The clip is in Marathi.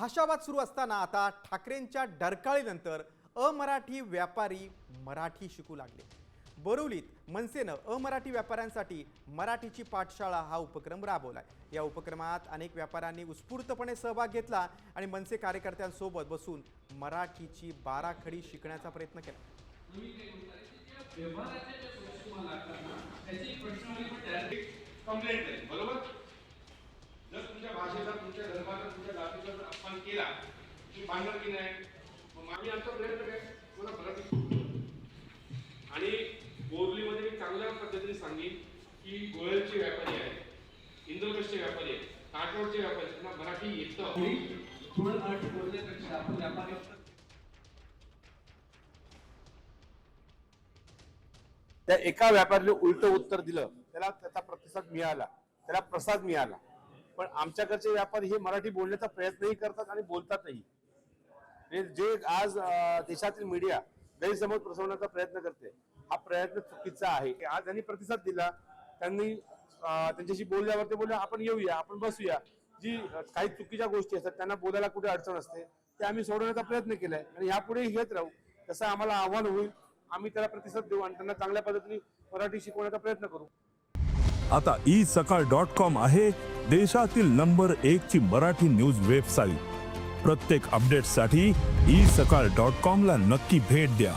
भाषावाद सुरू असताना आता ठाकरेंच्या डरकाळीनंतर अमराठी व्यापारी मराठी शिकू लागले। बोरिवलीत मनसेनं अमराठी व्यापाऱ्यांसाठी मराठीची पाठशाळा हा उपक्रम राबवलाय। या उपक्रमात अनेक व्यापाऱ्यांनी उत्स्फूर्तपणे सहभाग घेतला आणि मनसे कार्यकर्त्यांसोबत बसून मराठीची बाराखडी शिकण्याचा प्रयत्न केला। जर तुमच्या भाषेचा तुमच्या धर्माचा तुमच्या जातीचा जर अपमान केला की मानणार की नाही, मग आम्ही आमचा प्रयत्न काय पुन्हा मराठी। आणि बोरलीमध्ये मी चांगल्या पद्धतीने सांगेन की गोळ्याचे व्यापारी आहेत, इंद्रप्रस्थचे व्यापारी आहेत, काठवडचे व्यापारी, त्यांना मराठी येतं। थोडं मराठी बोलण्यापेक्षा आपण व्यापारी त्या एका व्यापाऱ्याने उलट उत्तर दिलं, त्याला त्याचा प्रतिसाद मिळाला, त्याला प्रसाद मिळाला। पण आमच्याकडचे व्यापारी हे मराठी बोलण्याचा प्रयत्नही करतात आणि बोलतातही। जे आज देशातील मीडिया गैरसमज पसरवण्याचा प्रयत्न करते, हा प्रयत्न चुकीचा आहे। आज त्यांनी प्रतिसाद दिला, त्यांनी त्यांच्याशी बोलल्यावर ते बोलले आपण येऊया, आपण बसूया। जी काही चुकीच्या गोष्टी असतात त्यांना बोलायला कुठे अडचण असते ते आम्ही सोडवण्याचा प्रयत्न केलाय आणि यापुढे घेत राहू। तसं आम्हाला आव्हान होईल, आम्ही त्याला प्रतिसाद देऊ आणि त्यांना चांगल्या पद्धतीने मराठी शिकवण्याचा प्रयत्न करू। आता isakal.com आहे देशातील नंबर 1 ची मराठी न्यूज वेबसाईट। प्रत्येक अपडेटसाठी isakal.com ला नक्की भेट द्या।